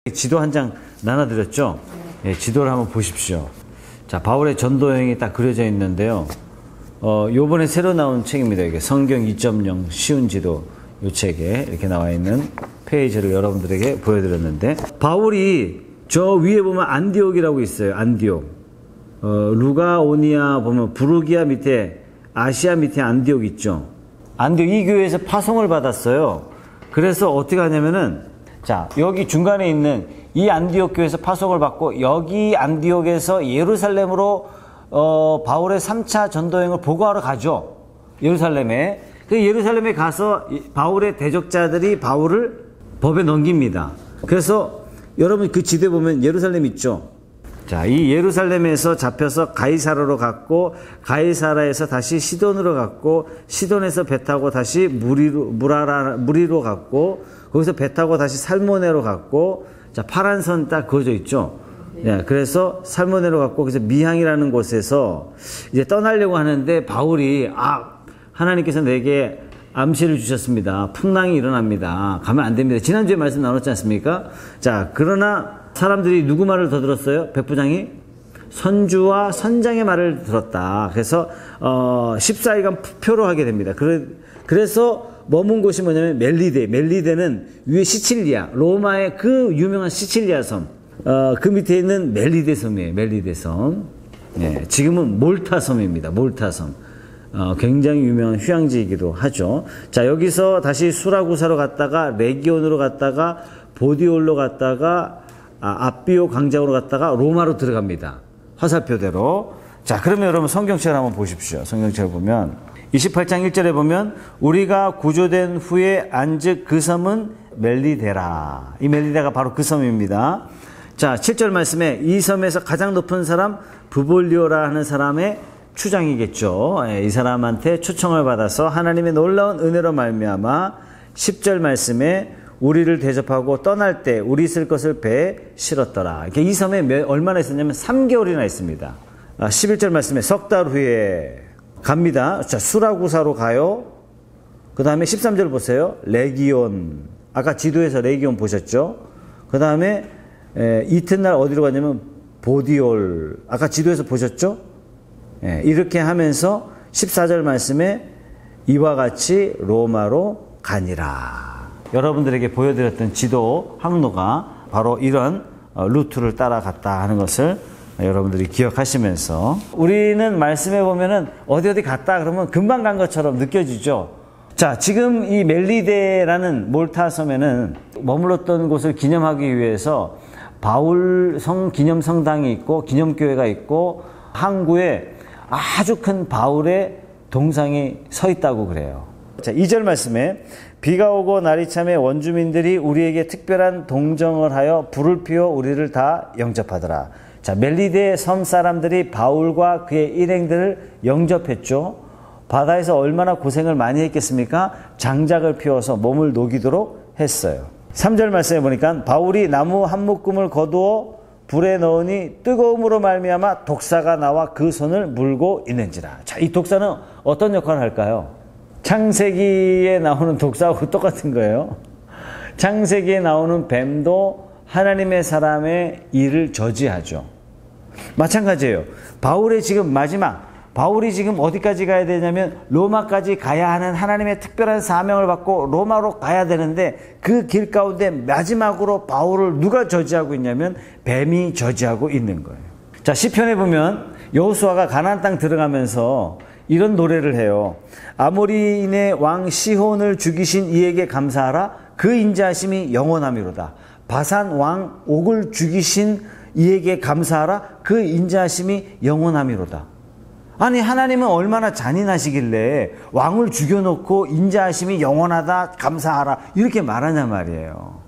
지도 한 장 나눠드렸죠? 예, 지도를 한번 보십시오. 자, 바울의 전도 여행이 딱 그려져 있는데요. 요번에 새로 나온 책입니다. 이게 성경 2.0 쉬운 지도, 요 책에 이렇게 나와 있는 페이지를 여러분들에게 보여드렸는데, 바울이 저 위에 보면 안디옥이라고 있어요. 안디옥. 루가오니아 보면 부르기아 밑에, 아시아 밑에 안디옥 있죠. 안디옥 이 교회에서 파송을 받았어요. 그래서 어떻게 하냐면은, 자, 여기 중간에 있는 이 안디옥 교회에서 파송을 받고, 여기 안디옥에서 예루살렘으로 바울의 3차 전도여행을 보고하러 가죠. 예루살렘에. 그 예루살렘에 가서 바울의 대적자들이 바울을 법에 넘깁니다. 그래서 여러분 그 지도에 보면 예루살렘 있죠. 자, 이 예루살렘에서 잡혀서 가이사라로 갔고, 가이사라에서 다시 시돈으로 갔고, 시돈에서 배 타고 다시 무리로 갔고, 거기서 배 타고 다시 살모네로 갔고, 자, 파란 선 딱 그어져 있죠. 예, 그래서 살모네로 갔고, 그래서 미항이라는 곳에서 이제 떠나려고 하는데, 바울이, 하나님께서 내게 암시를 주셨습니다. 풍랑이 일어납니다. 가면 안 됩니다. 지난주에 말씀 나눴지 않습니까? 자, 그러나 사람들이 누구 말을 더 들었어요? 백부장이? 선주와 선장의 말을 들었다. 그래서 14일간 표로하게 됩니다. 그래서 머문 곳이 뭐냐면 멜리데. 멜리데는 위에 시칠리아, 로마의 그 유명한 시칠리아 섬, 그 밑에 있는 멜리데 섬이에요. 멜리데 섬. 네, 지금은 몰타 섬입니다. 몰타 섬. 굉장히 유명한 휴양지이기도 하죠. 자, 여기서 다시 수라구사로 갔다가 레기온으로 갔다가 보디올로 갔다가 아비오 광장으로 갔다가 로마로 들어갑니다. 화살표대로. 자, 그러면 여러분 성경책을 한번 보십시오. 성경책을 보면 28장 1절에 보면 우리가 구조된 후에 안즉 그 섬은 멜리데라. 이 멜리데가 바로 그 섬입니다. 자, 7절 말씀에 이 섬에서 가장 높은 사람 부볼리오라 하는 사람의 추장이겠죠. 이 사람한테 초청을 받아서 하나님의 놀라운 은혜로 말미암아 10절 말씀에 우리를 대접하고 떠날 때 우리 있을 것을 배에 실었더라. 이 섬에 얼마나 있었냐면 3개월이나 있습니다. 11절 말씀에 석 달 후에 갑니다. 자, 수라구사로 가요. 그 다음에 13절 보세요. 레기온. 아까 지도에서 레기온 보셨죠? 그 다음에 이튿날 어디로 가냐면 보디올. 아까 지도에서 보셨죠? 이렇게 하면서 14절 말씀에 이와 같이 로마로 가니라. 여러분들에게 보여드렸던 지도 항로가 바로 이런 루트를 따라갔다 하는 것을 여러분들이 기억하시면서, 우리는 말씀에 보면은 어디 갔다 그러면 금방 간 것처럼 느껴지죠. 자, 지금 이 멜리데라는 몰타 섬에는 머물렀던 곳을 기념하기 위해서 바울 성 기념 성당이 있고 기념교회가 있고 항구에 아주 큰 바울의 동상이 서 있다고 그래요. 자, 2절 말씀에 비가 오고 날이 참에 원주민들이 우리에게 특별한 동정을 하여 불을 피워 우리를 다 영접하더라. 자, 멜리데 섬 사람들이 바울과 그의 일행들을 영접했죠. 바다에서 얼마나 고생을 많이 했겠습니까? 장작을 피워서 몸을 녹이도록 했어요. 3절 말씀에 보니까 바울이 나무 한 묶음을 거두어 불에 넣으니 뜨거움으로 말미암아 독사가 나와 그 손을 물고 있는지라. 자, 이 독사는 어떤 역할을 할까요? 창세기에 나오는 독사하고 똑같은 거예요. 창세기에 나오는 뱀도 하나님의 사람의 일을 저지하죠. 마찬가지예요. 바울이 지금 어디까지 가야 되냐면 로마까지 가야 하는 하나님의 특별한 사명을 받고 로마로 가야 되는데, 그 길 가운데 마지막으로 바울을 누가 저지하고 있냐면 뱀이 저지하고 있는 거예요. 자, 시편에 보면 여호수아가 가나안 땅 들어가면서 이런 노래를 해요. 아모리인의 왕 시혼을 죽이신 이에게 감사하라. 그 인자하심이 영원하미로다. 바산 왕 옥을 죽이신 이에게 감사하라. 그 인자하심이 영원하미로다. 아니, 하나님은 얼마나 잔인하시길래 왕을 죽여놓고 인자하심이 영원하다, 감사하라, 이렇게 말하냐 말이에요.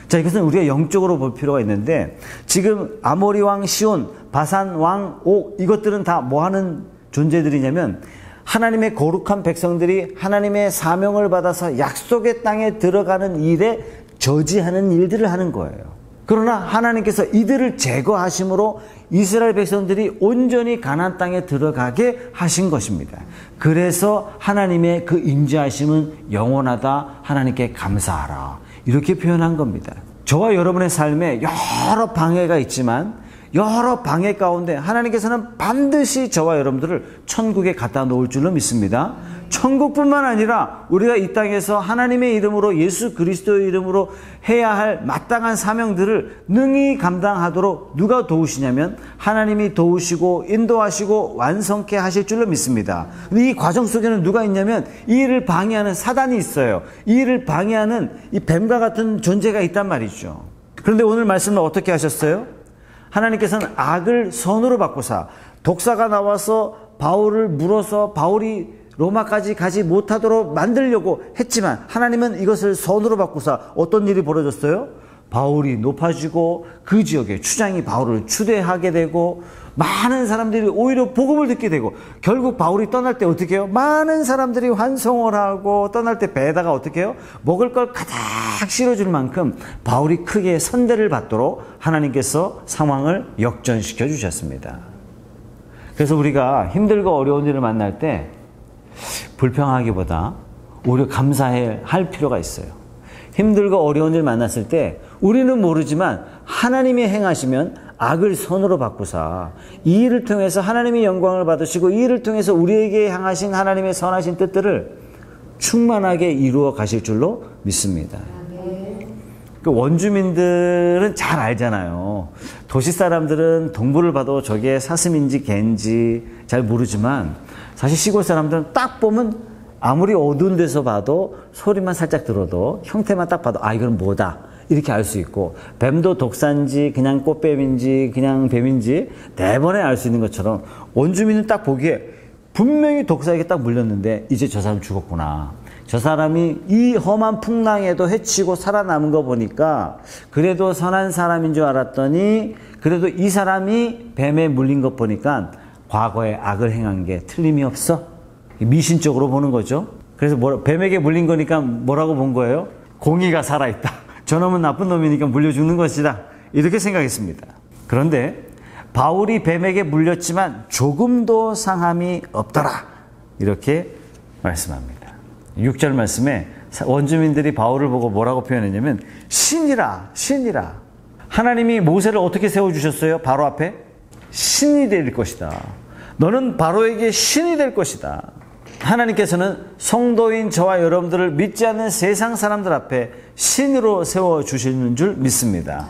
자, 이것은 우리가 영적으로 볼 필요가 있는데, 지금 아모리 왕 시온, 바산 왕 옥, 이것들은 다 뭐 하는 존재들이냐면 하나님의 거룩한 백성들이 하나님의 사명을 받아서 약속의 땅에 들어가는 일에 저지하는 일들을 하는 거예요. 그러나 하나님께서 이들을 제거하심으로 이스라엘 백성들이 온전히 가나안 땅에 들어가게 하신 것입니다. 그래서 하나님의 그 인자하심은 영원하다, 하나님께 감사하라, 이렇게 표현한 겁니다. 저와 여러분의 삶에 여러 방해가 있지만 여러 방해 가운데 하나님께서는 반드시 저와 여러분들을 천국에 갖다 놓을 줄로 믿습니다. 천국뿐만 아니라 우리가 이 땅에서 하나님의 이름으로 예수 그리스도의 이름으로 해야 할 마땅한 사명들을 능히 감당하도록 누가 도우시냐면 하나님이 도우시고 인도하시고 완성케 하실 줄로 믿습니다. 근데 이 과정 속에는 누가 있냐면 이 일을 방해하는 사단이 있어요. 이 일을 방해하는 이 뱀과 같은 존재가 있단 말이죠. 그런데 오늘 말씀은 어떻게 하셨어요? 하나님께서는 악을 선으로 바꾸사 독사가 나와서 바울을 물어서 바울이 로마까지 가지 못하도록 만들려고 했지만 하나님은 이것을 선으로 바꾸사 어떤 일이 벌어졌어요? 바울이 높아지고 그 지역에 추장이 바울을 추대하게 되고 많은 사람들이 오히려 복음을 듣게 되고 결국 바울이 떠날 때 어떻게 해요? 많은 사람들이 환송을 하고 떠날 때 배에다가 어떻게 해요? 먹을 걸 가득 실어줄 만큼 바울이 크게 선대를 받도록 하나님께서 상황을 역전시켜 주셨습니다. 그래서 우리가 힘들고 어려운 일을 만날 때 불평하기보다 오히려 감사할 필요가 있어요. 힘들고 어려운 일 만났을 때 우리는 모르지만 하나님이 행하시면 악을 선으로 바꾸사 이 일을 통해서 하나님의 영광을 받으시고 이 일을 통해서 우리에게 향하신 하나님의 선하신 뜻들을 충만하게 이루어 가실 줄로 믿습니다. 그 원주민들은 잘 알잖아요. 도시 사람들은 동굴을 봐도 저게 사슴인지 개인지 잘 모르지만 사실 시골 사람들은 딱 보면 아무리 어두운 데서 봐도 소리만 살짝 들어도 형태만 딱 봐도 아 이건 뭐다 이렇게 알 수 있고 뱀도 독사인지 그냥 꽃뱀인지 그냥 뱀인지 대번에 알 수 있는 것처럼 원주민은 딱 보기에 분명히 독사에게 딱 물렸는데 이제 저 사람 죽었구나. 저 사람이 이 험한 풍랑에도 헤치고 살아남은 거 보니까 그래도 선한 사람인 줄 알았더니 그래도 이 사람이 뱀에 물린 것 보니까 과거에 악을 행한 게 틀림이 없어. 미신적으로 보는 거죠. 그래서 뱀에게 물린 거니까 뭐라고 본 거예요? 공의가 살아있다. 저놈은 나쁜 놈이니까 물려 죽는 것이다. 이렇게 생각했습니다. 그런데 바울이 뱀에게 물렸지만 조금도 상함이 없더라. 이렇게 말씀합니다. 6절 말씀에 원주민들이 바울을 보고 뭐라고 표현했냐면 신이라 신이라. 하나님이 모세를 어떻게 세워주셨어요? 바로 앞에 신이 될 것이다. 너는 바로에게 신이 될 것이다. 하나님께서는 성도인 저와 여러분들을 믿지 않는 세상 사람들 앞에 신으로 세워주시는 줄 믿습니다.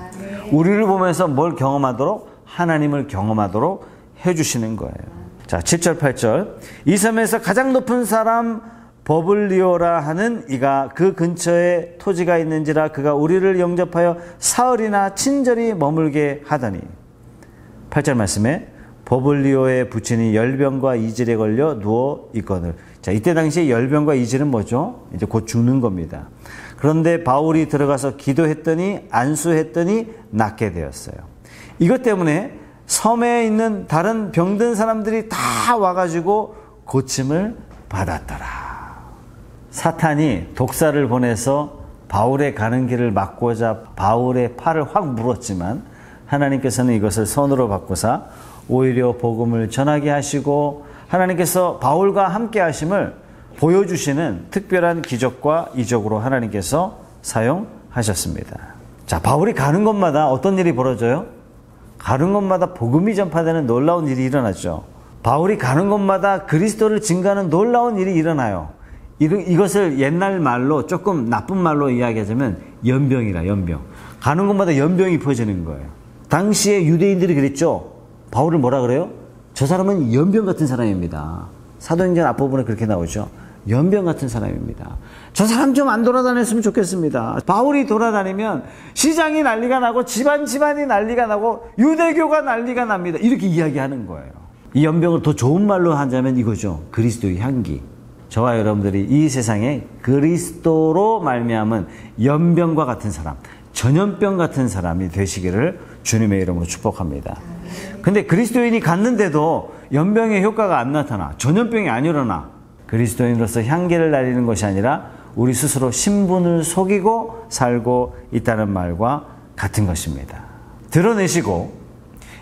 우리를 보면서 뭘 경험하도록? 하나님을 경험하도록 해주시는 거예요. 자, 7절 8절 이 섬에서 가장 높은 사람 버블리오라 하는 이가 그 근처에 토지가 있는지라 그가 우리를 영접하여 사흘이나 친절히 머물게 하더니 8절 말씀에 버블리오의 부친이 열병과 이질에 걸려 누워 있거늘. 자, 이때 당시에 열병과 이질은 뭐죠? 이제 곧 죽는 겁니다. 그런데 바울이 들어가서 기도했더니 안수했더니 낫게 되었어요. 이것 때문에 섬에 있는 다른 병든 사람들이 다 와가지고 고침을 받았더라. 사탄이 독사를 보내서 바울의 가는 길을 막고자 바울의 팔을 확 물었지만 하나님께서는 이것을 선으로 바꾸사 오히려 복음을 전하게 하시고 하나님께서 바울과 함께 하심을 보여주시는 특별한 기적과 이적으로 하나님께서 사용하셨습니다. 자, 바울이 가는 곳마다 어떤 일이 벌어져요? 가는 곳마다 복음이 전파되는 놀라운 일이 일어나죠. 바울이 가는 곳마다 그리스도를 증거하는 놀라운 일이 일어나요. 이것을 옛날 말로 조금 나쁜 말로 이야기하자면 연병이라 연병. 가는 곳마다 연병이 퍼지는 거예요. 당시에 유대인들이 그랬죠. 바울을 뭐라 그래요? 저 사람은 연병 같은 사람입니다. 사도행전 앞부분에 그렇게 나오죠. 연병 같은 사람입니다. 저 사람 좀 안 돌아다녔으면 좋겠습니다. 바울이 돌아다니면 시장이 난리가 나고 집안이 난리가 나고 유대교가 난리가 납니다. 이렇게 이야기하는 거예요. 이 연병을 더 좋은 말로 하자면 이거죠. 그리스도의 향기. 저와 여러분들이 이 세상에 그리스도로 말미암은 연병과 같은 사람, 전염병 같은 사람이 되시기를 주님의 이름으로 축복합니다. 근데 그리스도인이 갔는데도 연병의 효과가 안 나타나, 전염병이 안 일어나. 그리스도인으로서 향기를 날리는 것이 아니라 우리 스스로 신분을 속이고 살고 있다는 말과 같은 것입니다. 드러내시고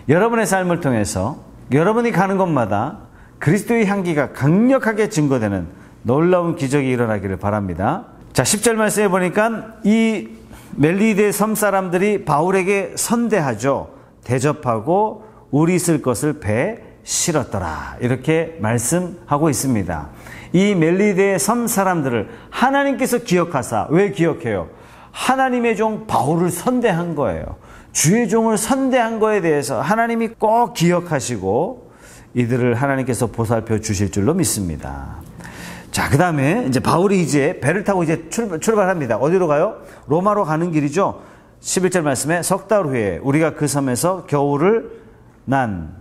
여러분의 삶을 통해서 여러분이 가는 곳마다 그리스도의 향기가 강력하게 증거되는 놀라운 기적이 일어나기를 바랍니다. 자, 10절 말씀해 보니까 이 멜리데 섬 사람들이 바울에게 선대하죠. 대접하고 우리 있을 것을 배에 실었더라. 이렇게 말씀하고 있습니다. 이 멜리데 섬 사람들을 하나님께서 기억하사, 왜 기억해요? 하나님의 종 바울을 선대한 거예요. 주의 종을 선대한 거에 대해서 하나님이 꼭 기억하시고 이들을 하나님께서 보살펴 주실 줄로 믿습니다. 자, 그 다음에 이제 바울이 이제 배를 타고 이제 출발합니다. 어디로 가요? 로마로 가는 길이죠. 11절 말씀에 석 달 후에 우리가 그 섬에서 겨울을 난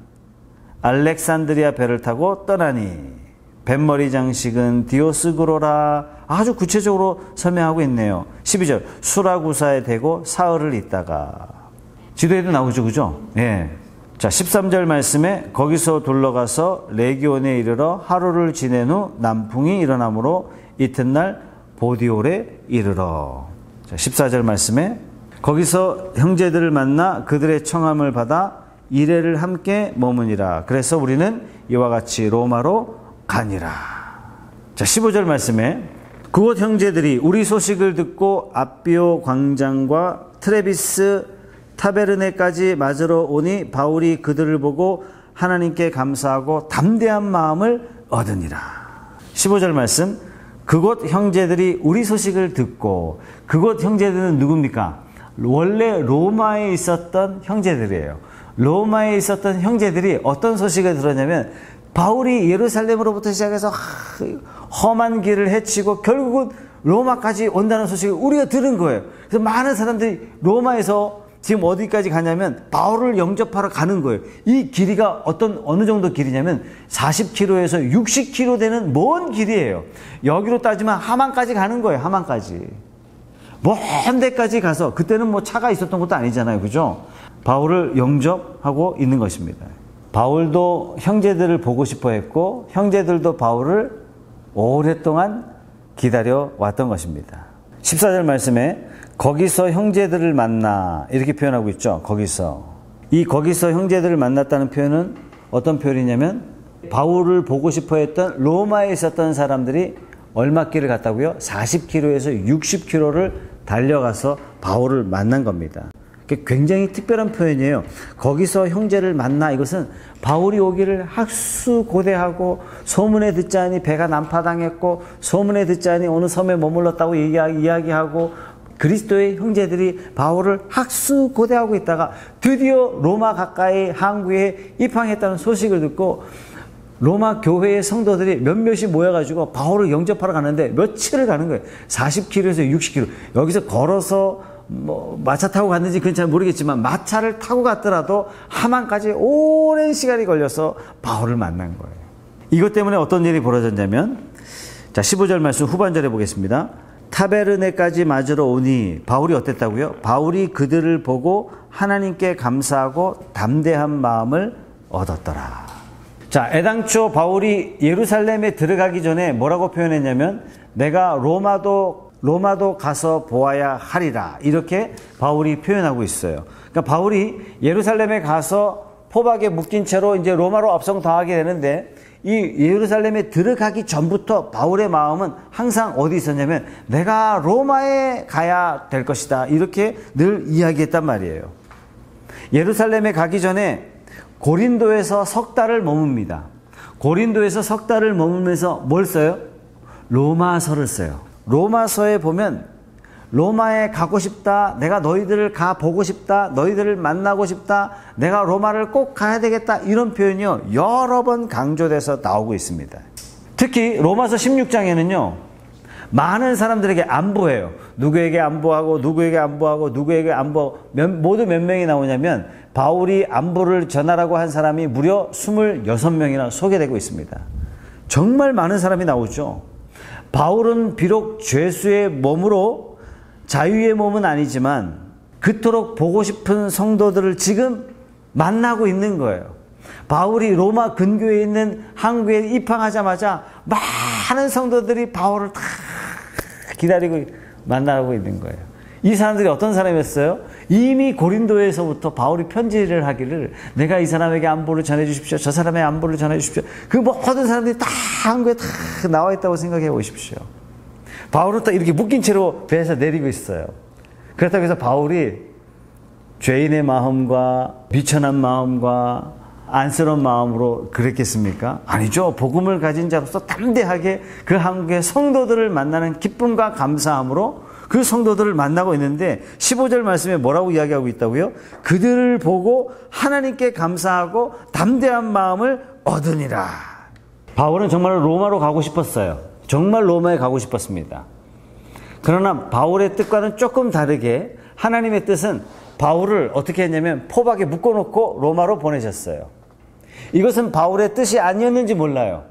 알렉산드리아 배를 타고 떠나니 뱃머리 장식은 디오스그로라. 아주 구체적으로 설명하고 있네요. 12절 수라구사에 대고 사흘을 있다가 지도에도 나오죠, 그죠? 예. 자, 13절 말씀에 거기서 둘러가서 레기온에 이르러 하루를 지낸 후 남풍이 일어나므로 이튿날 보디올에 이르러. 자, 14절 말씀에 거기서 형제들을 만나 그들의 청함을 받아 이레를 함께 머무니라. 그래서 우리는 이와 같이 로마로 가니라. 자, 15절 말씀에 그곳 형제들이 우리 소식을 듣고 아비오 광장과 트레비스 타베르네까지 맞으러 오니 바울이 그들을 보고 하나님께 감사하고 담대한 마음을 얻으니라. 15절 말씀 그곳 형제들이 우리 소식을 듣고, 그곳 형제들은 누굽니까? 원래 로마에 있었던 형제들이에요. 로마에 있었던 형제들이 어떤 소식을 들었냐면 바울이 예루살렘으로부터 시작해서 험한 길을 헤치고 결국은 로마까지 온다는 소식을 우리가 들은 거예요. 그래서 많은 사람들이 로마에서 지금 어디까지 가냐면 바울을 영접하러 가는 거예요. 이 길이가 어느 정도 길이냐면 40km에서 60km 되는 먼 길이에요. 여기로 따지면 하만까지 가는 거예요. 하만까지. 먼 데까지 가서, 그때는 뭐 차가 있었던 것도 아니잖아요. 그죠? 바울을 영접하고 있는 것입니다. 바울도 형제들을 보고 싶어 했고 형제들도 바울을 오랫동안 기다려 왔던 것입니다. 14절 말씀에 거기서 형제들을 만나 이렇게 표현하고 있죠. 거기서 형제들을 만났다는 표현은 어떤 표현이냐면 바울을 보고 싶어 했던 로마에 있었던 사람들이 얼마 길을 갔다고요? 40km에서 60km를 달려가서 바울을 만난 겁니다. 굉장히 특별한 표현이에요. 거기서 형제를 만나, 이것은 바울이 오기를 학수고대하고 소문에 듣자니 배가 난파당했고 소문에 듣자니 어느 섬에 머물렀다고 이야기하고 그리스도의 형제들이 바울을 학수고대하고 있다가 드디어 로마 가까이 항구에 입항했다는 소식을 듣고 로마 교회의 성도들이 몇몇이 모여가지고 바울을 영접하러 가는데 며칠을 가는 거예요. 40km에서 60km. 여기서 걸어서 마차 타고 갔는지 그건 잘 모르겠지만 마차를 타고 갔더라도 하만까지 오랜 시간이 걸려서 바울을 만난 거예요. 이것 때문에 어떤 일이 벌어졌냐면, 자, 15절 말씀 후반절에 보겠습니다. 타베르네까지 맞으러 오니 바울이 어땠다고요? 바울이 그들을 보고 하나님께 감사하고 담대한 마음을 얻었더라. 자, 애당초 바울이 예루살렘에 들어가기 전에 뭐라고 표현했냐면 내가 로마도 가서 보아야 하리라, 이렇게 바울이 표현하고 있어요. 그러니까 바울이 예루살렘에 가서 포박에 묶인 채로 이제 로마로 압송 당하게 되는데, 이 예루살렘에 들어가기 전부터 바울의 마음은 항상 어디 있었냐면 내가 로마에 가야 될 것이다, 이렇게 늘 이야기했단 말이에요. 예루살렘에 가기 전에 고린도에서 석 달을 머뭅니다. 고린도에서 석 달을 머물면서 뭘 써요? 로마서를 써요. 로마서에 보면 로마에 가고 싶다, 내가 너희들을 가 보고 싶다, 너희들을 만나고 싶다, 내가 로마를 꼭 가야 되겠다, 이런 표현이요 여러 번 강조돼서 나오고 있습니다. 특히 로마서 16장에는요 많은 사람들에게 안보해요. 누구에게 안보하고 누구에게 안보하고 누구에게 안보, 모두 몇 명이 나오냐면 바울이 안보를 전하라고 한 사람이 무려 26명이나 소개되고 있습니다. 정말 많은 사람이 나오죠. 바울은 비록 죄수의 몸으로 자유의 몸은 아니지만 그토록 보고 싶은 성도들을 지금 만나고 있는 거예요. 바울이 로마 근교에 있는 항구에 입항하자마자 많은 성도들이 바울을 다 기다리고 만나고 있는 거예요. 이 사람들이 어떤 사람이었어요? 이미 고린도에서부터 바울이 편지를 하기를 내가 이 사람에게 안보를 전해주십시오, 저 사람의 안보를 전해주십시오. 그 모든 사람들이 다 항구에 다 나와 있다고 생각해 보십시오. 바울은 또 이렇게 묶인 채로 배에서 내리고 있어요. 그렇다고 해서 바울이 죄인의 마음과 비천한 마음과 안쓰러운 마음으로 그랬겠습니까? 아니죠. 복음을 가진 자로서 담대하게 그 한국의 성도들을 만나는 기쁨과 감사함으로 그 성도들을 만나고 있는데 15절 말씀에 뭐라고 이야기하고 있다고요? 그들을 보고 하나님께 감사하고 담대한 마음을 얻으니라. 바울은 정말 로마로 가고 싶었어요. 정말 로마에 가고 싶었습니다. 그러나 바울의 뜻과는 조금 다르게 하나님의 뜻은 바울을 어떻게 했냐면 포박에 묶어놓고 로마로 보내셨어요. 이것은 바울의 뜻이 아니었는지 몰라요.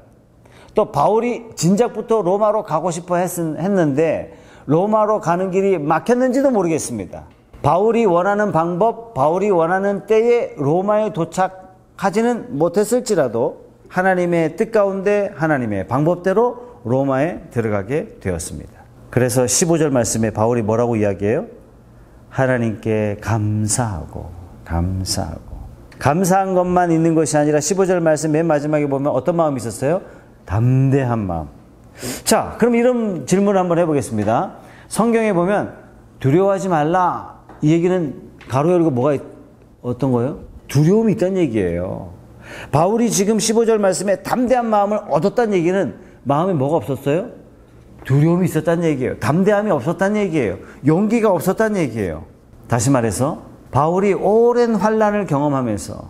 또 바울이 진작부터 로마로 가고 싶어 했는데 로마로 가는 길이 막혔는지도 모르겠습니다. 바울이 원하는 방법, 바울이 원하는 때에 로마에 도착하지는 못했을지라도 하나님의 뜻 가운데 하나님의 방법대로 로마에 들어가게 되었습니다. 그래서 15절 말씀에 바울이 뭐라고 이야기해요? 하나님께 감사하고 감사한 것만 있는 것이 아니라 15절 말씀 맨 마지막에 보면 어떤 마음이 있었어요? 담대한 마음. 자, 그럼 이런 질문을 한번 해보겠습니다. 성경에 보면 두려워하지 말라, 이 얘기는 가로 열고 뭐가 어떤 거예요? 두려움이 있다는 얘기예요. 바울이 지금 15절 말씀에 담대한 마음을 얻었다는 얘기는 마음에 뭐가 없었어요? 두려움이 있었다는 얘기예요. 담대함이 없었다는 얘기예요. 용기가 없었다는 얘기예요. 다시 말해서 바울이 오랜 환난을 경험하면서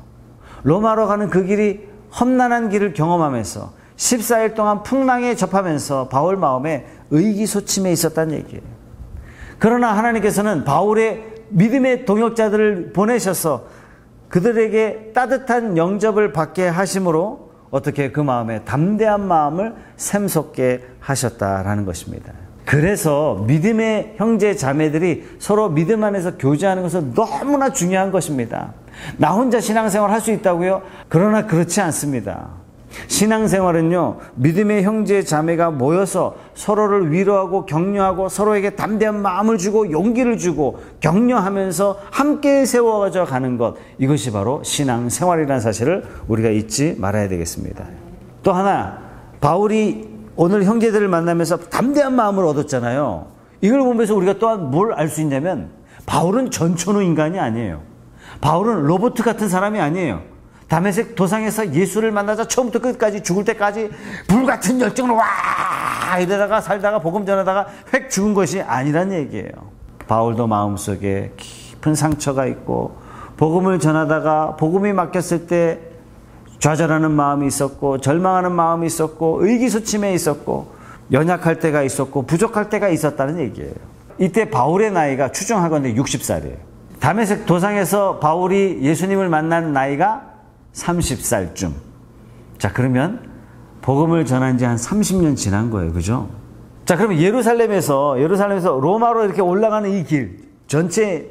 로마로 가는 그 길이 험난한 길을 경험하면서 14일 동안 풍랑에 접하면서 바울 마음에 의기소침해 있었다는 얘기예요. 그러나 하나님께서는 바울의 믿음의 동역자들을 보내셔서 그들에게 따뜻한 영접을 받게 하심으로 어떻게 그 마음에 담대한 마음을 샘솟게 하셨다라는 것입니다. 그래서 믿음의 형제 자매들이 서로 믿음 안에서 교제하는 것은 너무나 중요한 것입니다. 나 혼자 신앙생활 할 수 있다고요? 그러나 그렇지 않습니다. 신앙생활은요, 믿음의 형제 자매가 모여서 서로를 위로하고 격려하고 서로에게 담대한 마음을 주고 용기를 주고 격려하면서 함께 세워져 가는 것, 이것이 바로 신앙생활이라는 사실을 우리가 잊지 말아야 되겠습니다. 또 하나, 바울이 오늘 형제들을 만나면서 담대한 마음을 얻었잖아요. 이걸 보면서 우리가 또한 뭘 알 수 있냐면 바울은 전천후 인간이 아니에요. 바울은 로봇 같은 사람이 아니에요. 다메섹 도상에서 예수를 만나자 처음부터 끝까지 죽을 때까지 불같은 열정으로 와 이러다가 살다가 복음 전하다가 획 죽은 것이 아니란 얘기예요. 바울도 마음속에 깊은 상처가 있고 복음을 전하다가 복음이 막혔을 때 좌절하는 마음이 있었고 절망하는 마음이 있었고 의기소침해 있었고 연약할 때가 있었고 부족할 때가 있었다는 얘기예요. 이때 바울의 나이가 추정하건대 60살이에요. 다메섹 도상에서 바울이 예수님을 만난 나이가 30살쯤. 자, 그러면 복음을 전한 지 한 30년 지난 거예요. 그죠? 자, 그러면 예루살렘에서 로마로 이렇게 올라가는 이 길 전체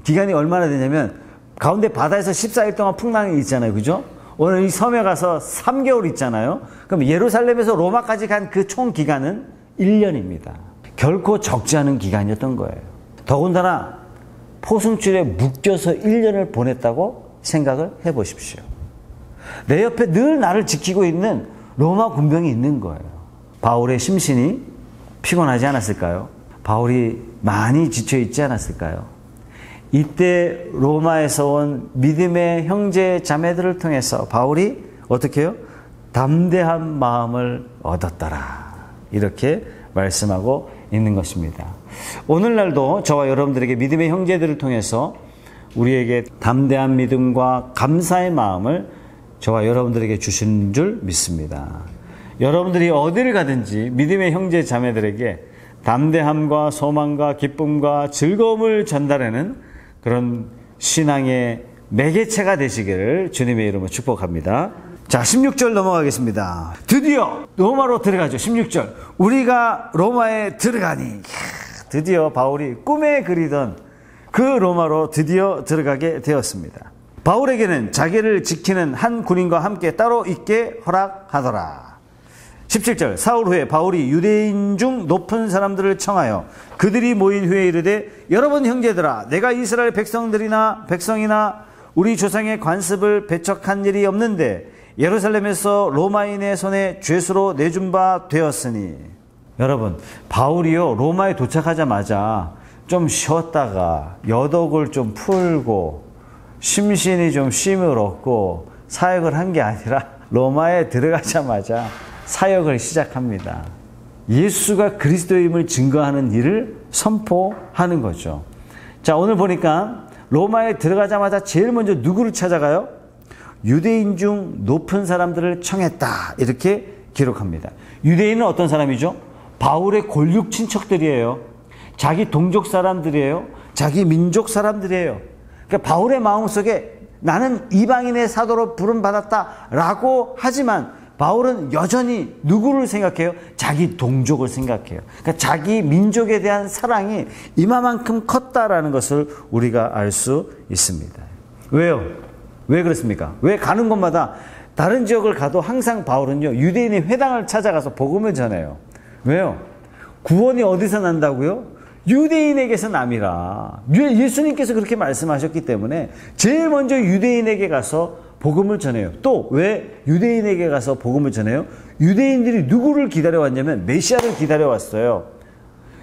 기간이 얼마나 되냐면 가운데 바다에서 14일 동안 풍랑이 있잖아요. 그죠? 오늘 이 섬에 가서 3개월 있잖아요. 그럼 예루살렘에서 로마까지 간 그 총 기간은 1년입니다. 결코 적지 않은 기간이었던 거예요. 더군다나 포승줄에 묶여서 1년을 보냈다고 생각을 해보십시오. 내 옆에 늘 나를 지키고 있는 로마 군병이 있는 거예요. 바울의 심신이 피곤하지 않았을까요? 바울이 많이 지쳐있지 않았을까요? 이때 로마에서 온 믿음의 형제 자매들을 통해서 바울이 어떻게 해요? 담대한 마음을 얻었더라, 이렇게 말씀하고 있는 것입니다. 오늘날도 저와 여러분들에게 믿음의 형제들을 통해서 우리에게 담대한 믿음과 감사의 마음을 저와 여러분들에게 주신 줄 믿습니다. 여러분들이 어디를 가든지 믿음의 형제 자매들에게 담대함과 소망과 기쁨과 즐거움을 전달하는 그런 신앙의 매개체가 되시기를 주님의 이름으로 축복합니다. 자, 16절 넘어가겠습니다. 드디어 로마로 들어가죠. 16절. 우리가 로마에 들어가니. 드디어 바울이 꿈에 그리던 그 로마로 드디어 들어가게 되었습니다. 바울에게는 자기를 지키는 한 군인과 함께 따로 있게 허락하더라. 17절. 사흘 후에 바울이 유대인 중 높은 사람들을 청하여 그들이 모인 후에 이르되, 여러분 형제들아, 내가 이스라엘 백성이나 우리 조상의 관습을 배척한 일이 없는데 예루살렘에서 로마인의 손에 죄수로 내준 바 되었으니. 여러분, 바울이요 로마에 도착하자마자 좀 쉬었다가 여독을 좀 풀고 심신이 좀 쉼을 얻고 사역을 한 게 아니라 로마에 들어가자마자 사역을 시작합니다. 예수가 그리스도임을 증거하는 일을 선포하는 거죠. 자, 오늘 보니까 로마에 들어가자마자 제일 먼저 누구를 찾아가요? 유대인 중 높은 사람들을 청했다. 이렇게 기록합니다. 유대인은 어떤 사람이죠? 바울의 골육 친척들이에요. 자기 동족 사람들이에요. 자기 민족 사람들이에요. 그러니까 바울의 마음속에 나는 이방인의 사도로 부름받았다라고 하지만 바울은 여전히 누구를 생각해요? 자기 동족을 생각해요. 그러니까 자기 민족에 대한 사랑이 이마만큼 컸다라는 것을 우리가 알 수 있습니다. 왜요? 왜 그렇습니까? 왜 가는 곳마다 다른 지역을 가도 항상 바울은요, 유대인의 회당을 찾아가서 복음을 전해요. 왜요? 구원이 어디서 난다고요? 유대인에게서 남이라. 예수님께서 그렇게 말씀하셨기 때문에 제일 먼저 유대인에게 가서 복음을 전해요. 또 왜 유대인에게 가서 복음을 전해요? 유대인들이 누구를 기다려왔냐면 메시아를 기다려왔어요.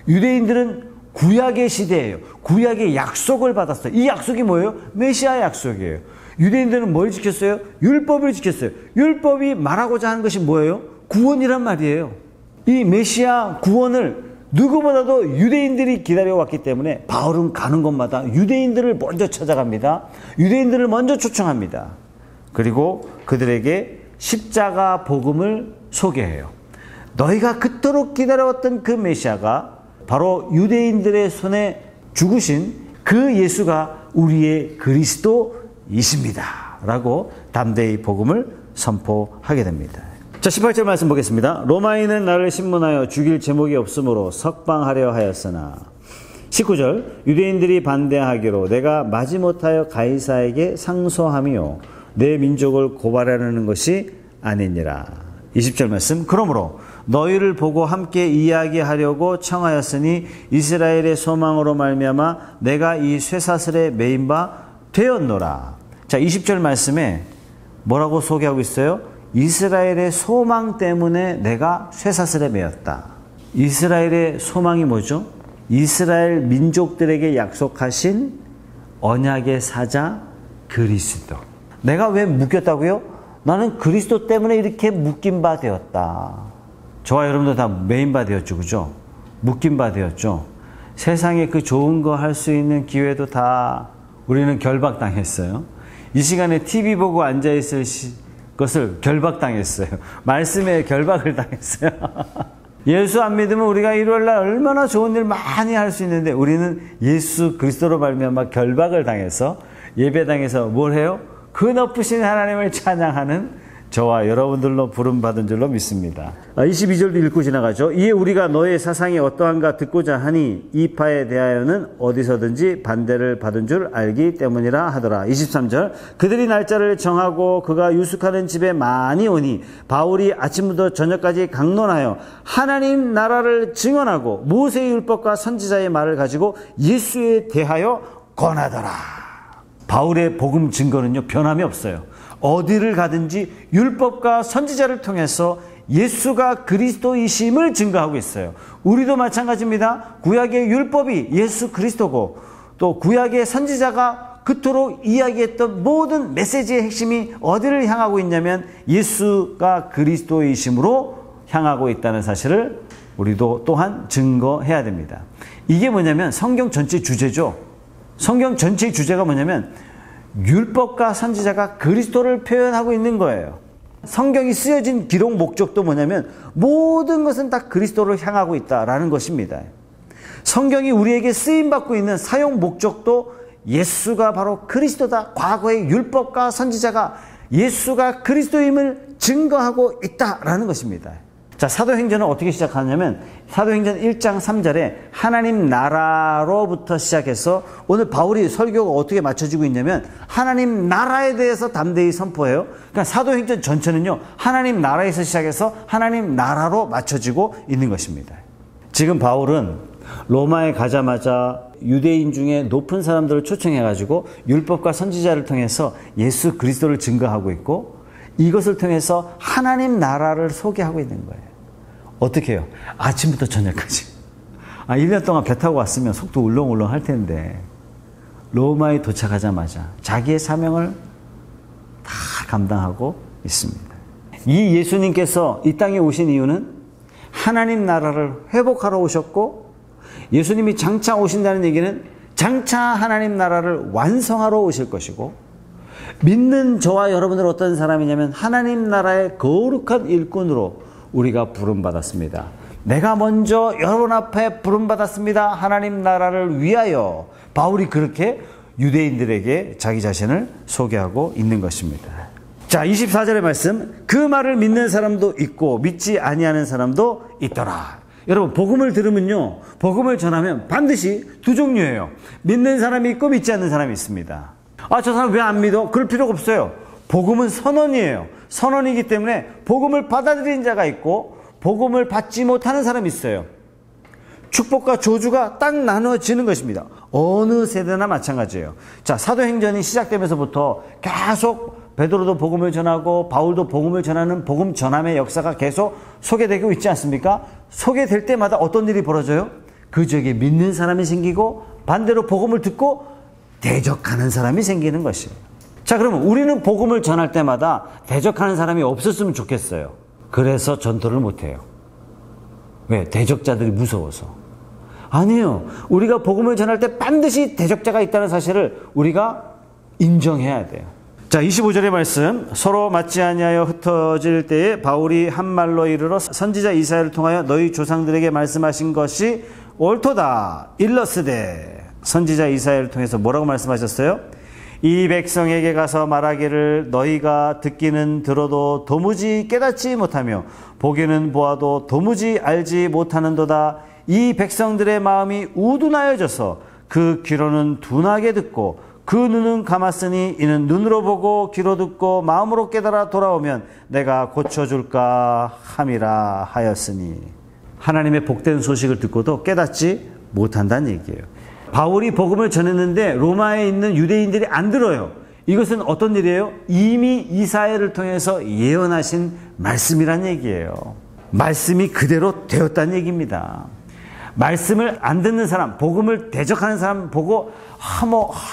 유대인들은 구약의 시대예요. 구약의 약속을 받았어요. 이 약속이 뭐예요? 메시아의 약속이에요. 유대인들은 뭘 지켰어요? 율법을 지켰어요. 율법이 말하고자 하는 것이 뭐예요? 구원이란 말이에요. 이 메시아 구원을 누구보다도 유대인들이 기다려왔기 때문에 바울은 가는 곳마다 유대인들을 먼저 찾아갑니다. 유대인들을 먼저 초청합니다. 그리고 그들에게 십자가 복음을 소개해요. 너희가 그토록 기다려왔던 그 메시아가 바로 유대인들의 손에 죽으신 그 예수가 우리의 그리스도이십니다. 라고 담대히 복음을 선포하게 됩니다. 자, 18절 말씀 보겠습니다. 로마인은 나를 신문하여 죽일 제목이 없으므로 석방하려 하였으나 19절 유대인들이 반대하기로 내가 마지못하여 가이사에게 상소하며 내 민족을 고발하려는 것이 아니니라. 20절 말씀 그러므로 너희를 보고 함께 이야기하려고 청하였으니 이스라엘의 소망으로 말미암아 내가 이 쇠사슬에 매인 바 되었노라. 자, 20절 말씀에 뭐라고 소개하고 있어요? 이스라엘의 소망 때문에 내가 쇠사슬에 매였다. 이스라엘의 소망이 뭐죠? 이스라엘 민족들에게 약속하신 언약의 사자 그리스도. 내가 왜 묶였다고요? 나는 그리스도 때문에 이렇게 묶인 바 되었다. 저와 여러분도 다 매인 바 되었죠. 그죠? 묶인 바 되었죠. 세상에 그 좋은 거 할 수 있는 기회도 다 우리는 결박당했어요. 이 시간에 TV 보고 앉아있을 것을 결박당했어요. 말씀에 결박을 당했어요. 예수 안 믿으면 우리가 일요일날 얼마나 좋은 일 많이 할 수 있는데 우리는 예수 그리스도로 말미암아 결박을 당해서 예배당에서 뭘 해요? 그 높으신 하나님을 찬양하는 저와 여러분들로 부름받은 줄로 믿습니다. 22절도 읽고 지나가죠. 이에 우리가 너의 사상이 어떠한가 듣고자 하니 이 파에 대하여는 어디서든지 반대를 받은 줄 알기 때문이라 하더라. 23절 그들이 날짜를 정하고 그가 유숙하는 집에 많이 오니 바울이 아침부터 저녁까지 강론하여 하나님 나라를 증언하고 모세의 율법과 선지자의 말을 가지고 예수에 대하여 권하더라. 바울의 복음 증거는요, 변함이 없어요. 어디를 가든지 율법과 선지자를 통해서 예수가 그리스도이심을 증거하고 있어요. 우리도 마찬가지입니다. 구약의 율법이 예수 그리스도고 또 구약의 선지자가 그토록 이야기했던 모든 메시지의 핵심이 어디를 향하고 있냐면 예수가 그리스도이심으로 향하고 있다는 사실을 우리도 또한 증거해야 됩니다. 이게 뭐냐면 성경 전체 주제죠. 성경 전체의 주제가 뭐냐면 율법과 선지자가 그리스도를 표현하고 있는 거예요. 성경이 쓰여진 기록 목적도 뭐냐면 모든 것은 다 그리스도를 향하고 있다라는 것입니다. 성경이 우리에게 쓰임받고 있는 사용 목적도 예수가 바로 그리스도다. 과거의 율법과 선지자가 예수가 그리스도임을 증거하고 있다라는 것입니다. 자, 사도행전은 어떻게 시작하냐면 사도행전 1장 3절에 하나님 나라로부터 시작해서 오늘 바울이 설교가 어떻게 맞춰지고 있냐면 하나님 나라에 대해서 담대히 선포해요. 그러니까 사도행전 전체는요, 하나님 나라에서 시작해서 하나님 나라로 맞춰지고 있는 것입니다. 지금 바울은 로마에 가자마자 유대인 중에 높은 사람들을 초청해가지고 율법과 선지자를 통해서 예수 그리스도를 증거하고 있고 이것을 통해서 하나님 나라를 소개하고 있는 거예요. 어떻게 해요? 아침부터 저녁까지. 1년 동안 배 타고 왔으면 속도 울렁울렁 할 텐데 로마에 도착하자마자 자기의 사명을 다 감당하고 있습니다. 이 예수님께서 이 땅에 오신 이유는 하나님 나라를 회복하러 오셨고, 예수님이 장차 오신다는 얘기는 장차 하나님 나라를 완성하러 오실 것이고, 믿는 저와 여러분들 어떤 사람이냐면 하나님 나라의 거룩한 일꾼으로 우리가 부름받았습니다. 내가 먼저 여러분 앞에 부름받았습니다. 하나님 나라를 위하여. 바울이 그렇게 유대인들에게 자기 자신을 소개하고 있는 것입니다. 자, 24절의 말씀. 그 말을 믿는 사람도 있고 믿지 아니하는 사람도 있더라. 여러분, 복음을 들으면요, 복음을 전하면 반드시 두 종류예요. 믿는 사람이 있고 믿지 않는 사람이 있습니다. 저 사람 왜 안 믿어? 그럴 필요가 없어요. 복음은 선언이에요. 선언이기 때문에 복음을 받아들인 자가 있고 복음을 받지 못하는 사람이 있어요. 축복과 저주가 딱 나눠지는 것입니다. 어느 세대나 마찬가지예요. 자, 사도행전이 시작되면서부터 계속 베드로도 복음을 전하고 바울도 복음을 전하는 복음 전함의 역사가 계속 소개되고 있지 않습니까? 소개될 때마다 어떤 일이 벌어져요? 그 지역에 믿는 사람이 생기고 반대로 복음을 듣고 대적하는 사람이 생기는 것이에요. 자, 그러면 우리는 복음을 전할 때마다 대적하는 사람이 없었으면 좋겠어요. 그래서 전도를 못해요. 왜? 대적자들이 무서워서. 아니에요. 우리가 복음을 전할 때 반드시 대적자가 있다는 사실을 우리가 인정해야 돼요. 자, 25절의 말씀. 서로 맞지 아니하여 흩어질 때에 바울이 한 말로 이르러 선지자 이사야를 통하여 너희 조상들에게 말씀하신 것이 옳도다. 일러스되. 선지자 이사야를 통해서 뭐라고 말씀하셨어요? 이 백성에게 가서 말하기를 너희가 듣기는 들어도 도무지 깨닫지 못하며 보기는 보아도 도무지 알지 못하는도다. 이 백성들의 마음이 우둔하여져서 그 귀로는 둔하게 듣고 그 눈은 감았으니 이는 눈으로 보고 귀로 듣고 마음으로 깨달아 돌아오면 내가 고쳐줄까 함이라 하였으니. 하나님의 복된 소식을 듣고도 깨닫지 못한다는 얘기예요. 바울이 복음을 전했는데 로마에 있는 유대인들이 안 들어요. 이것은 어떤 일이에요? 이미 이사야를 통해서 예언하신 말씀이란 얘기예요. 말씀이 그대로 되었다는 얘기입니다. 말씀을 안 듣는 사람, 복음을 대적하는 사람 보고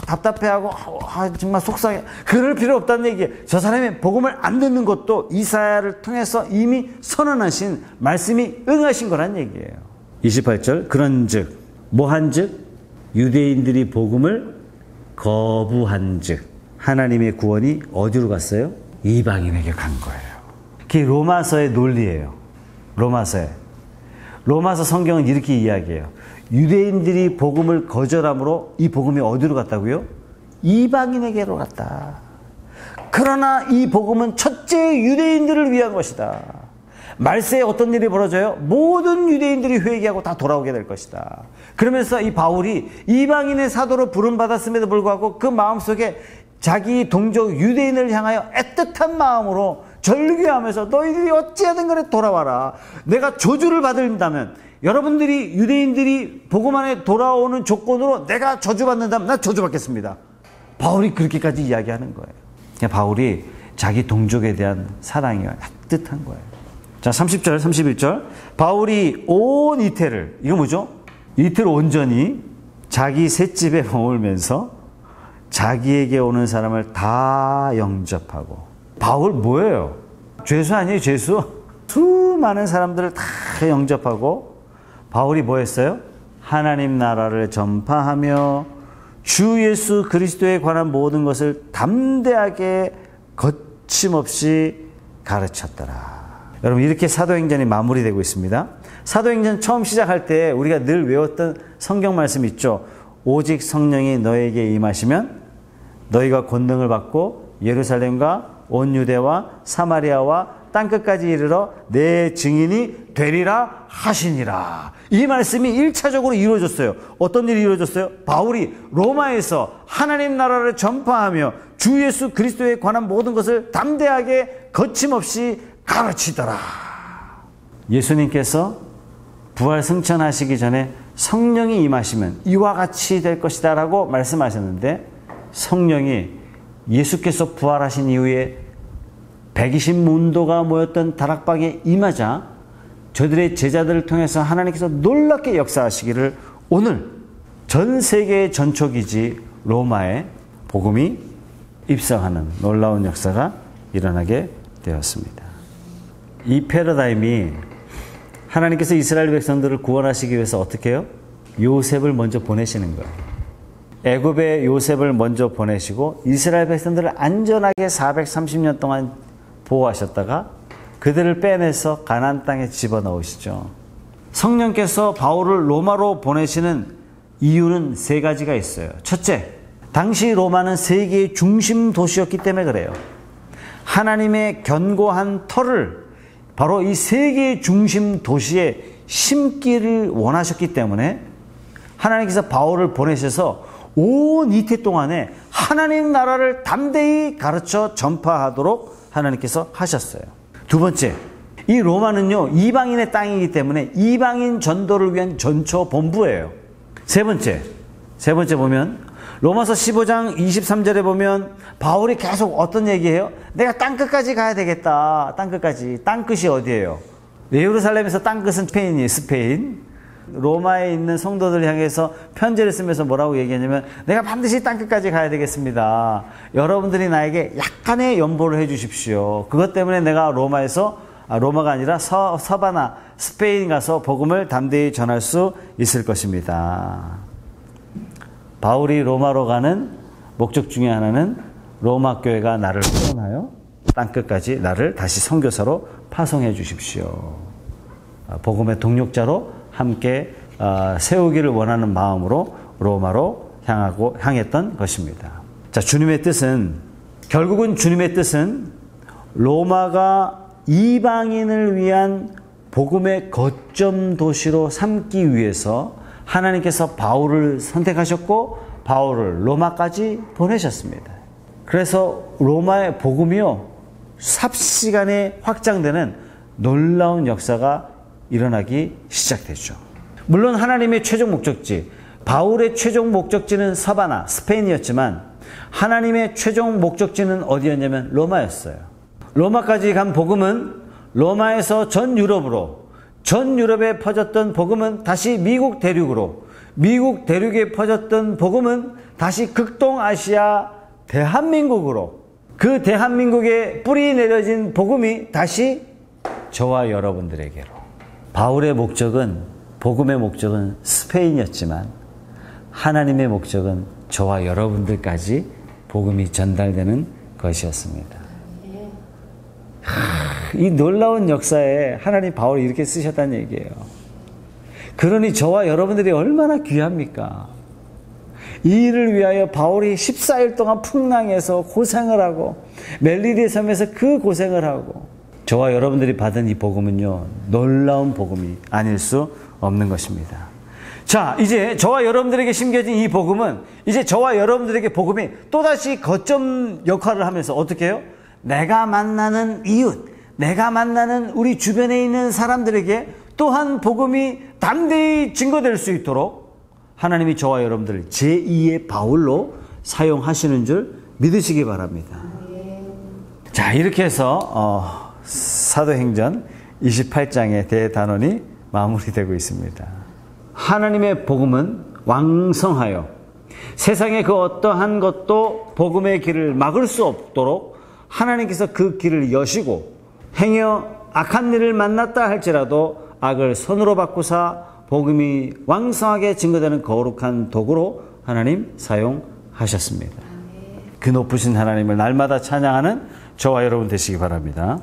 답답해하고 정말 속상해, 그럴 필요 없다는 얘기예요. 저 사람이 복음을 안 듣는 것도 이사야를 통해서 이미 선언하신 말씀이 응하신 거란 얘기예요. 28절. 그런즉 뭐한즉 유대인들이 복음을 거부한즉 하나님의 구원이 어디로 갔어요? 이방인에게 간 거예요. 그게 로마서의 논리예요. 로마서 성경은 이렇게 이야기해요. 유대인들이 복음을 거절함으로 이 복음이 어디로 갔다고요? 이방인에게로 갔다. 그러나 이 복음은 첫째 유대인들을 위한 것이다. 말세에 어떤 일이 벌어져요? 모든 유대인들이 회개하고 다 돌아오게 될 것이다. 그러면서 이 바울이 이방인의 사도로 부름받았음에도 불구하고 그 마음속에 자기 동족 유대인을 향하여 애틋한 마음으로 절규하면서 너희들이 어찌하든 간에 돌아와라. 내가 저주를 받는다면, 여러분들이 유대인들이 복음 안에 돌아오는 조건으로 내가 저주받는다면 나 저주받겠습니다. 바울이 그렇게까지 이야기하는 거예요. 그냥 바울이 자기 동족에 대한 사랑이 애틋한 거예요. 자, 30절, 31절. 바울이 온 이태를, 이거 뭐죠? 이틀 온전히 자기 셋집에 머물면서 자기에게 오는 사람을 다 영접하고. 바울 뭐예요? 죄수 아니에요, 죄수? 수많은 사람들을 다 영접하고. 바울이 뭐 했어요? 하나님 나라를 전파하며 주 예수 그리스도에 관한 모든 것을 담대하게 거침없이 가르쳤더라. 여러분, 이렇게 사도행전이 마무리되고 있습니다. 사도행전 처음 시작할 때 우리가 늘 외웠던 성경 말씀 있죠. 오직 성령이 너에게 임하시면 너희가 권능을 받고 예루살렘과 온 유대와 사마리아와 땅끝까지 이르러 내 증인이 되리라 하시니라. 이 말씀이 1차적으로 이루어졌어요. 어떤 일이 이루어졌어요? 바울이 로마에서 하나님 나라를 전파하며 주 예수 그리스도에 관한 모든 것을 담대하게 거침없이 가르치더라. 예수님께서 부활 승천하시기 전에 성령이 임하시면 이와 같이 될 것이다 라고 말씀하셨는데, 성령이 예수께서 부활하신 이후에 120문도가 모였던 다락방에 임하자 저들의 제자들을 통해서 하나님께서 놀랍게 역사하시기를 오늘 전 세계의 전초기지 로마에 복음이 입성하는 놀라운 역사가 일어나게 되었습니다. 이 패러다임이 하나님께서 이스라엘 백성들을 구원하시기 위해서 어떻게 해요? 요셉을 먼저 보내시는 거예요. 애굽에 요셉을 먼저 보내시고 이스라엘 백성들을 안전하게 430년 동안 보호하셨다가 그들을 빼내서 가나안 땅에 집어넣으시죠. 성령께서 바울을 로마로 보내시는 이유는 세 가지가 있어요. 첫째, 당시 로마는 세계의 중심 도시였기 때문에 그래요. 하나님의 견고한 터를 바로 이 세계의 중심 도시에 심기를 원하셨기 때문에 하나님께서 바울을 보내셔서 온 이태 동안에 하나님 나라를 담대히 가르쳐 전파하도록 하나님께서 하셨어요. 두 번째, 이 로마는요 이방인의 땅이기 때문에 이방인 전도를 위한 전초 본부예요. 세 번째 보면 로마서 15장 23절에 보면 바울이 계속 어떤 얘기해요? 내가 땅끝까지 가야 되겠다. 땅끝까지. 땅끝이 어디예요? 예루살렘에서 땅끝은 스페인이에요. 스페인. 로마에 있는 성도들 향해서 편지를 쓰면서 뭐라고 얘기하냐면 내가 반드시 땅끝까지 가야 되겠습니다. 여러분들이 나에게 약간의 연보를 해 주십시오. 그것 때문에 내가 로마가 아니라 서바나 스페인 가서 복음을 담대히 전할 수 있을 것입니다. 바울이 로마로 가는 목적 중에 하나는 로마 교회가 나를 후원하여 땅끝까지 나를 다시 선교사로 파송해 주십시오. 복음의 동력자로 함께 세우기를 원하는 마음으로 로마로 향했던 것입니다. 자, 결국은 주님의 뜻은 로마가 이방인을 위한 복음의 거점 도시로 삼기 위해서 하나님께서 바울을 선택하셨고 바울을 로마까지 보내셨습니다. 그래서 로마의 복음이요 삽시간에 확장되는 놀라운 역사가 일어나기 시작되죠. 물론 하나님의 최종 목적지, 바울의 최종 목적지는 서바나, 스페인이었지만 하나님의 최종 목적지는 어디였냐면 로마였어요. 로마까지 간 복음은 로마에서 전 유럽에 퍼졌던 복음은 다시 미국 대륙으로, 미국 대륙에 퍼졌던 복음은 다시 극동아시아 대한민국으로, 그 대한민국에 뿌리 내려진 복음이 다시 저와 여러분들에게로. 바울의 목적은, 복음의 목적은 스페인이었지만 하나님의 목적은 저와 여러분들까지 복음이 전달되는 것이었습니다. 이 놀라운 역사에 하나님 바울이 이렇게 쓰셨다는 얘기예요. 그러니 저와 여러분들이 얼마나 귀합니까? 이 일을 위하여 바울이 14일 동안 풍랑에서 고생을 하고 멜리디의 섬에서 그 고생을 하고 저와 여러분들이 받은 이 복음은요 놀라운 복음이 아닐 수 없는 것입니다. 자, 이제 저와 여러분들에게 심겨진 이 복음은 이제 저와 여러분들에게 복음이 또다시 거점 역할을 하면서 어떻게 해요? 내가 만나는 이웃, 내가 만나는 우리 주변에 있는 사람들에게 또한 복음이 담대히 증거될 수 있도록 하나님이 저와 여러분들을 제2의 바울로 사용하시는 줄 믿으시기 바랍니다. 자, 이렇게 해서 사도행전 28장의 대단원이 마무리되고 있습니다. 하나님의 복음은 왕성하여 세상의 그 어떠한 것도 복음의 길을 막을 수 없도록 하나님께서 그 길을 여시고 행여 악한 일을 만났다 할지라도 악을 손으로 바꾸사 복음이 왕성하게 증거되는 거룩한 도구로 하나님 사용하셨습니다. 그 높으신 하나님을 날마다 찬양하는 저와 여러분 되시기 바랍니다.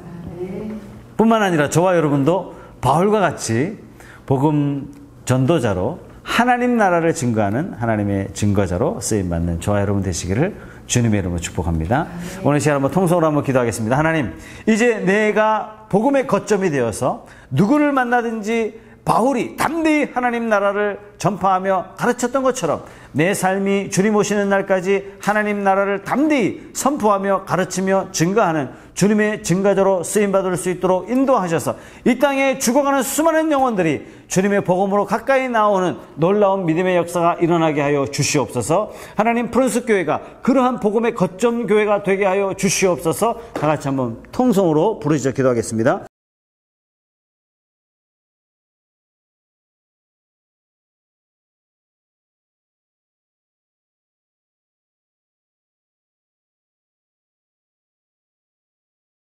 뿐만 아니라 저와 여러분도 바울과 같이 복음 전도자로 하나님 나라를 증거하는 하나님의 증거자로 쓰임받는 저와 여러분 되시기를 주님의 이름으로 축복합니다. 오늘 시간 한번 통성으로 한번 기도하겠습니다. 하나님, 이제 내가 복음의 거점이 되어서 누구를 만나든지 바울이 담대히 하나님 나라를 전파하며 가르쳤던 것처럼 내 삶이 주님 오시는 날까지 하나님 나라를 담대히 선포하며 가르치며 증거하는 주님의 증거자로 쓰임받을 수 있도록 인도하셔서 이 땅에 죽어가는 수많은 영혼들이 주님의 복음으로 가까이 나오는 놀라운 믿음의 역사가 일어나게 하여 주시옵소서. 하나님, 프란스 교회가 그러한 복음의 거점 교회가 되게 하여 주시옵소서. 다 같이 한번 통성으로 부르짖어 기도하겠습니다.